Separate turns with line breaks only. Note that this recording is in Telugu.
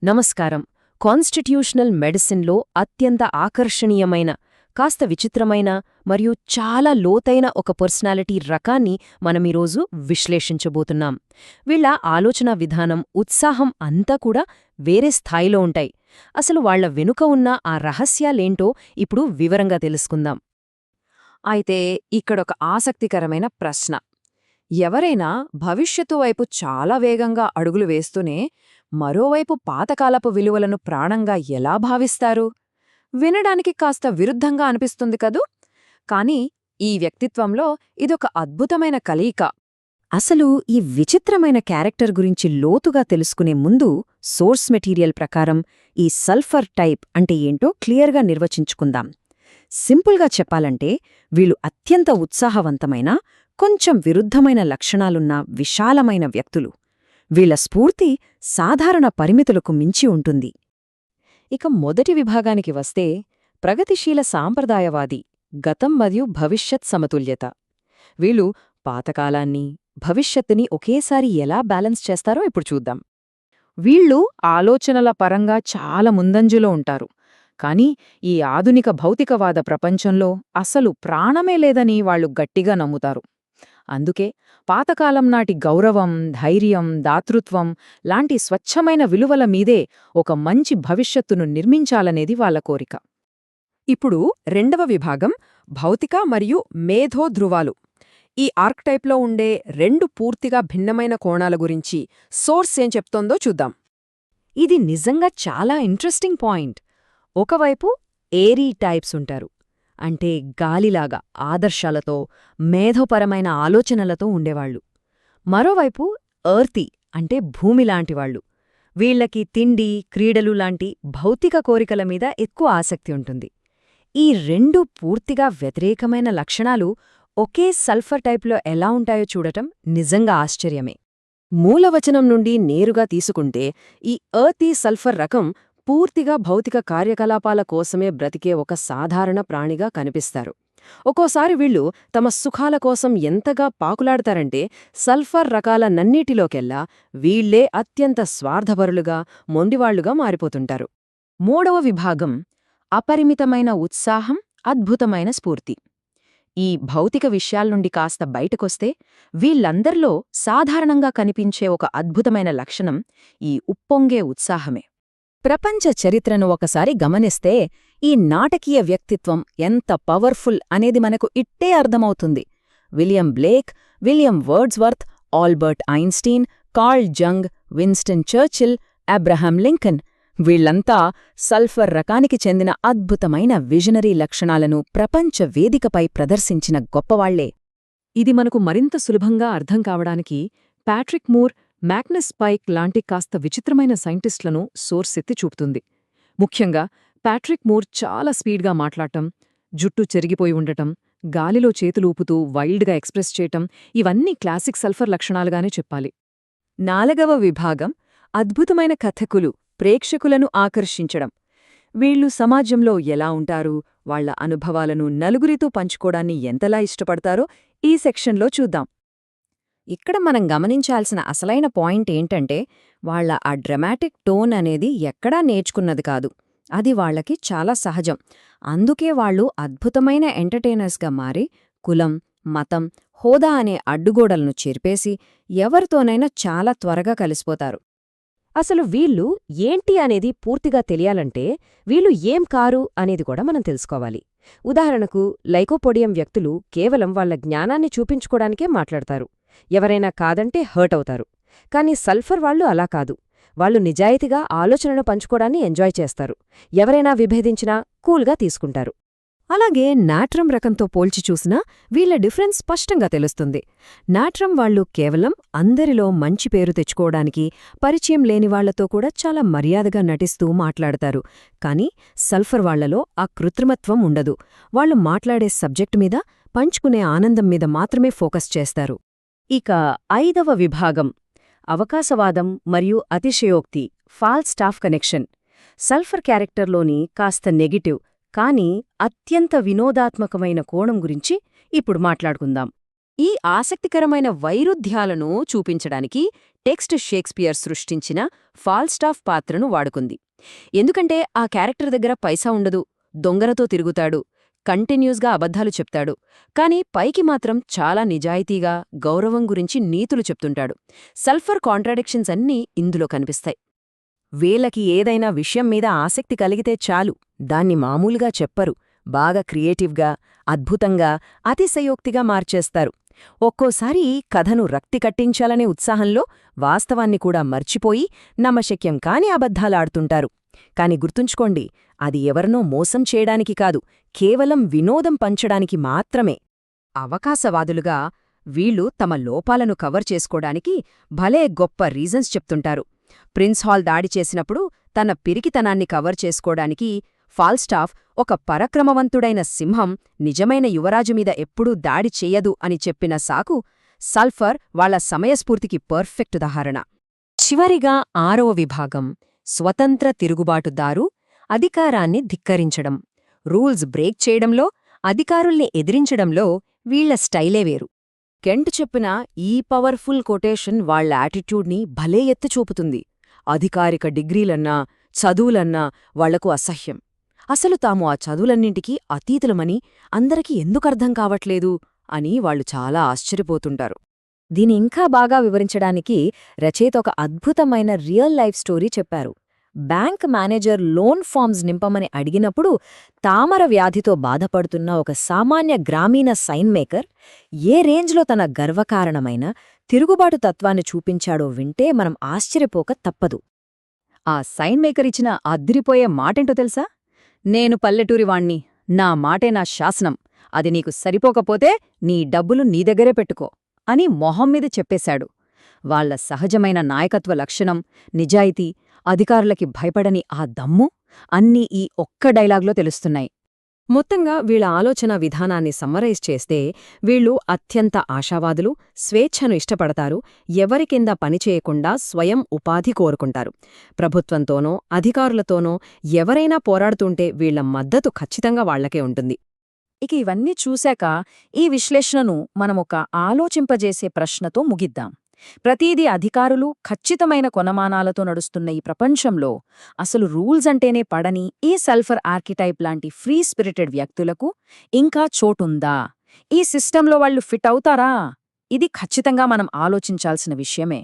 నమస్కారం. కాన్స్టిట్యూషనల్ మెడిసిన్లో అత్యంత ఆకర్షణీయమైన, కాస్త విచిత్రమైన మరియు చాలా లోతైన ఒక పర్సనాలిటీ రకాన్ని మనమీరోజు విశ్లేషించబోతున్నాం. వీళ్ల ఆలోచనా విధానం, ఉత్సాహం అంతా కూడా వేరే స్థాయిలో ఉంటాయి. అసలు వాళ్ల వెనుక ఉన్న ఆ రహస్యాలేంటో ఇప్పుడు వివరంగా తెలుసుకుందాం.
అయితే ఇక్కడొక ఆసక్తికరమైన ప్రశ్న. ఎవరైనా భవిష్యత్తు వైపు చాలా వేగంగా అడుగులు వేస్తూనే మరోవైపు పాతకాలపు విలువలను ప్రాణంగా ఎలా భావిస్తారు? వినడానికి కాస్త విరుద్ధంగా అనిపిస్తుంది కదూ? కాని ఈ వ్యక్తిత్వంలో ఇదొక అద్భుతమైన కలయిక.
అసలు ఈ విచిత్రమైన క్యారెక్టర్ గురించి లోతుగా తెలుసుకునే ముందు సోర్స్ మెటీరియల్ ప్రకారం ఈ సల్ఫర్ టైప్ అంటే ఏంటో క్లియర్గా నిర్వచించుకుందాం. సింపుల్గా చెప్పాలంటే వీళ్ళు అత్యంత ఉత్సాహవంతమైన, కొంచెం విరుద్ధమైన లక్షణాలున్న విశాలమైన వ్యక్తులు. వీళ్ల స్ఫూర్తి సాధారణ పరిమితులకు మించి ఉంటుంది.
ఇక మొదటి విభాగానికి వస్తే ప్రగతిశీల సాంప్రదాయవాది, గతం మరియు భవిష్యత్ సమతుల్యత. వీళ్ళు పాతకాలాన్ని, భవిష్యత్తుని ఒకేసారి ఎలా బ్యాలెన్స్ చేస్తారో ఇప్పుడు చూద్దాం. వీళ్ళు ఆలోచనల పరంగా చాలా ముందంజలో ఉంటారు. కాని ఈ ఆధునిక భౌతికవాద ప్రపంచంలో అసలు ప్రాణమే లేదని వాళ్లు గట్టిగా నమ్ముతారు. అందుకే పాతకాలం నాటి గౌరవం, ధైర్యం, దాతృత్వం లాంటి స్వచ్ఛమైన విలువల మీదే ఒక మంచి భవిష్యత్తును నిర్మించాలనేది వాళ్ల కోరిక. ఇప్పుడు రెండవ విభాగం భౌతిక మరియు మేధో ధృవాలు. ఈ ఆర్క్టైప్లో ఉండే రెండు పూర్తిగా భిన్నమైన కోణాల గురించి సోర్స్ ఏం చెప్తోందో చూద్దాం.
ఇది నిజంగా చాలా ఇంట్రెస్టింగ్ పాయింట్. ఒకవైపు ఏరీ టైప్స్ ఉంటారు, అంటే గాలిలాగా ఆదర్శాలతో, మేధోపరమైన ఆలోచనలతో ఉండేవాళ్లు. మరోవైపు ఎర్తీ అంటే భూమిలాంటివాళ్లు. వీళ్లకి తిండి, క్రీడలు లాంటి భౌతిక కోరికల మీద ఎక్కువ ఆసక్తి ఉంటుంది. ఈ రెండు పూర్తిగా వ్యతిరేకమైన లక్షణాలు ఒకే సల్ఫర్ టైప్లో ఎలా ఉంటాయో చూడటం నిజంగా ఆశ్చర్యమే. మూలవచనం నుండి నేరుగా తీసుకుంటే ఈ ఎర్తీ సల్ఫర్ రకం పూర్తిగా భౌతిక కార్యకలాపాల కోసమే బ్రతికే ఒక సాధారణ ప్రాణిగా కనిపిస్తారు. ఒక్కోసారి వీళ్ళు తమ సుఖాల కోసం ఎంతగా పాకులాడతారంటే సల్ఫర్ రకాలనన్నిటిలోకెల్లా వీళ్లే అత్యంత స్వార్థపరులుగా, మొండివాళ్లుగా మారిపోతుంటారు. మూడవ విభాగం అపరిమితమైన ఉత్సాహం, అద్భుతమైన స్ఫూర్తి. ఈ భౌతిక విషయాల్నుండి కాస్త బయటకొస్తే వీళ్లందర్లో సాధారణంగా కనిపించే ఒక అద్భుతమైన లక్షణం ఈ ఉప్పొంగే ఉత్సాహమే. ప్రపంచ చరిత్రను ఒకసారి గమనిస్తే ఈ నాటకీయ వ్యక్తిత్వం ఎంత పవర్ఫుల్ అనేది మనకు ఇట్టే అర్థమవుతుంది. William Blake, William Wordsworth, Albert Einstein, Carl Jung, Winston Churchill, Abraham Lincoln వీళ్లంతా సల్ఫర్ రకానికి చెందిన అద్భుతమైన విజనరీ లక్షణాలను ప్రపంచ వేదికపై ప్రదర్శించిన గొప్పవాళ్లే.
ఇది మనకు మరింత సులభంగా అర్థం కావడానికి ప్యాట్రిక్ మూర్, మ్యాగ్నస్ పైక్ లాంటి కాస్త విచిత్రమైన సైంటిస్టులను సోర్స్ ఎత్తి చూపుతుంది. ముఖ్యంగా ప్యాట్రిక్ మూర్ చాలా స్పీడ్గా మాట్లాడటం, జుట్టు చెరిగిపోయి ఉండటం, గాలిలో చేతులూపుతూ వైల్డ్గా ఎక్స్ప్రెస్ చేయటం ఇవన్నీ క్లాసిక్ సల్ఫర్ లక్షణాలుగానే చెప్పాలి.
నాలుగవ విభాగం అద్భుతమైన కథకులు, ప్రేక్షకులను ఆకర్షించడం. వీళ్లు సమాజంలో ఎలా ఉంటారు, వాళ్ల అనుభవాలను నలుగురితో పంచుకోవడాన్ని ఎంతలా ఇష్టపడతారో ఈ సెక్షన్లో చూద్దాం. ఇక్కడ మనం గమనించాల్సిన అసలైన పాయింట్ ఏంటంటే వాళ్ల ఆ డ్రమాటిక్ టోన్ అనేది ఎక్కడా నేర్చుకున్నది కాదు. అది వాళ్లకి చాలా సహజం. అందుకే వాళ్లు అద్భుతమైన ఎంటర్టైనర్స్గా మారి కులం, మతం, హోదా అనే అడ్డుగోడలను చెరిపేసి ఎవరితోనైనా చాలా త్వరగా కలిసిపోతారు. అసలు వీళ్ళు ఏంటి అనేది పూర్తిగా తెలియాలంటే వీళ్ళు ఏం కారు అనేది కూడా మనం తెలుసుకోవాలి. ఉదాహరణకు లైకోపోడియం వ్యక్తులు కేవలం వాళ్ల జ్ఞానాన్ని చూపించుకోవడానికే మాట్లాడతారు. ఎవరైనా కాదంటే హర్ట్ అవుతారు. కానీ సల్ఫర్ వాళ్లు అలా కాదు. వాళ్లు నిజాయితీగా ఆలోచనను పంచుకోవడాన్ని ఎంజాయ్ చేస్తారు. ఎవరైనా విభేదించినా కూల్గా తీసుకుంటారు. అలాగే నాట్రం రకంతో పోల్చి చూసినా వీళ్ల డిఫరెన్స్ స్పష్టంగా తెలుస్తుంది. నాట్రం వాళ్లు కేవలం అందరిలో మంచి పేరు తెచ్చుకోవడానికి పరిచయం లేనివాళ్లతో కూడా చాలా మర్యాదగా నటిస్తూ మాట్లాడతారు. కాని సల్ఫర్ వాళ్లలో ఆ కృత్రిమత్వం ఉండదు. వాళ్లు మాట్లాడే సబ్జెక్టు మీద, పంచుకునే ఆనందం మీద మాత్రమే ఫోకస్ చేస్తారు. ఇక ఐదవ విభాగం అవకాశవాదం మరియు అతిశయోక్తి, ఫాల్స్ స్టాఫ్ కనెక్షన్. సల్ఫర్ క్యారెక్టర్లోని కాస్త నెగిటివ్ కానీ అత్యంత వినోదాత్మకమైన కోణం గురించి ఇప్పుడు మాట్లాడుకుందాం.
ఈ ఆసక్తికరమైన వైరుధ్యాలను చూపించడానికి టెక్స్ట్ షేక్స్పియర్ సృష్టించిన ఫాల్స్టాఫ్ పాత్రను వాడుకుంది. ఎందుకంటే ఆ క్యారెక్టర్ దగ్గర పైసా ఉండదు, దొంగలతో తిరుగుతాడు, కంటిన్యూస్గా అబద్ధాలు చెప్తాడు, కాని పైకి మాత్రం చాలా నిజాయితీగా గౌరవం గురించి నీతులు చెప్తుంటాడు. సల్ఫర్ కాంట్రాడిక్షన్స్ అన్నీ ఇందులో కనిపిస్తాయి.
వీళ్ళకి ఏదైనా విషయం మీద ఆసక్తి కలిగితే చాలు, దాన్ని మామూలుగా చెప్పరు, బాగా క్రియేటివ్గా, అద్భుతంగా, అతిశయోక్తిగా మార్చేస్తారు. ఒక్కోసారి కథను రక్తి కట్టించాలనే ఉత్సాహంలో వాస్తవాన్ని కూడా మర్చిపోయి నమ్మశక్యం కాని అబద్ధాలాడుతుంటారు. కాని గుర్తుంచుకోండి, అది ఎవరినో మోసం చేయడానికి కాదు, కేవలం వినోదం పంచడానికి మాత్రమే.
అవకాశవాదులుగా వీళ్ళు తమ లోపాలను కవర్ చేసుకోడానికి భలే గొప్ప రీజన్స్ చెప్తుంటారు. ప్రిన్స్ హాల్ దాడి చేసినప్పుడు తన పిరికితనాన్ని కవర్ చేసుకోడానికి ఫాల్స్టాఫ్ ఒక పరక్రమవంతుడైన సింహం నిజమైన యువరాజు మీద ఎప్పుడూ దాడి చెయ్యదు అని చెప్పిన సాకు సల్ఫర్ వాళ్ల సమయస్ఫూర్తికి పర్ఫెక్ట్ ఉదాహరణ. చివరిగా 6వ విభాగం స్వతంత్ర తిరుగుబాటుదారు, అధికారాన్ని ధిక్కరించడం. రూల్స్ బ్రేక్ చేయడంలో, అధికారుల్ని ఎదిరించడంలో వీళ్ల స్టైలే వేరు.
కెంట్ చెప్పిన ఈ పవర్ఫుల్ కొటేషన్ వాళ్ల యాటిట్యూడ్ని భలే ఎత్తిచూపుతుంది. అధికారిక డిగ్రీలన్నా, చదువులన్నా వాళ్లకు అసహ్యం. అసలు తాము ఆ చదువులన్నింటికీ అతీతులమని అందరికీ ఎందుకర్థం కావట్లేదు అని వాళ్లు చాలా ఆశ్చర్యపోతుంటారు. దీని ఇంకా బాగా వివరించడానికి రచయిత ఒక అద్భుతమైన రియల్ లైఫ్ స్టోరీ చెప్పారు. బ్యాంక్ మేనేజర్ లోన్ ఫామ్స్ నింపమని అడిగినప్పుడు తామర వ్యాధితో బాధపడుతున్న ఒక సామాన్య గ్రామీణ సైన్ మేకర్ ఏ రేంజ్లో తన గర్వకారణమైన తిరుగుబాటు తత్వాన్ని చూపించాడో వింటే మనం ఆశ్చర్యపోక తప్పదు.
ఆ సైన్ మేకర్ ఇచ్చిన అద్దిరిపోయే మాటేంటో తెలుసా? నేను పల్లెటూరివాణ్ణి, నా మాటే నా శాసనం, అది నీకు సరిపోకపోతే నీ డబ్బులు నీ దగ్గరే పెట్టుకో అని మొహం మీద చెప్పేశాడు. వాళ్ల సహజమైన నాయకత్వ లక్షణం, నిజాయితీ, అధికారులకి భయపడని ఆ దమ్ము అన్నీ ఈ ఒక్క డైలాగ్లో తెలుస్తున్నాయి.
మొత్తంగా వీళ్ల ఆలోచనా విధానాన్ని సమ్మరైజ్ చేస్తే వీళ్ళు అత్యంత ఆశావాదులు, స్వేచ్ఛను ఇష్టపడతారు, ఎవరి కింద పనిచేయకుండా స్వయం ఉపాధి కోరుకుంటారు. ప్రభుత్వంతోనో అధికారులతోనో ఎవరైనా పోరాడుతుంటే వీళ్ల మద్దతు ఖచ్చితంగా వాళ్లకే ఉంటుంది.
ఇక ఇవన్నీ చూశాక ఈ విశ్లేషణను మనమొక ఆలోచింపజేసే ప్రశ్నతో ముగిద్దాం. ప్రతీదీ అధికారులు, ఖచ్చితమైన కొనమానాలతో నడుస్తున్న ఈ ప్రపంచంలో అసలు రూల్స్ అంటేనే పడని ఈ సల్ఫర్ ఆర్కిటైప్ లాంటి ఫ్రీ స్పిరిటెడ్ వ్యక్తులకు ఇంకా చోటుందా? ఈ సిస్టంలో వాళ్ళు ఫిట్ అవుతారా? ఇది ఖచ్చితంగా మనం ఆలోచించాల్సిన విషయమే.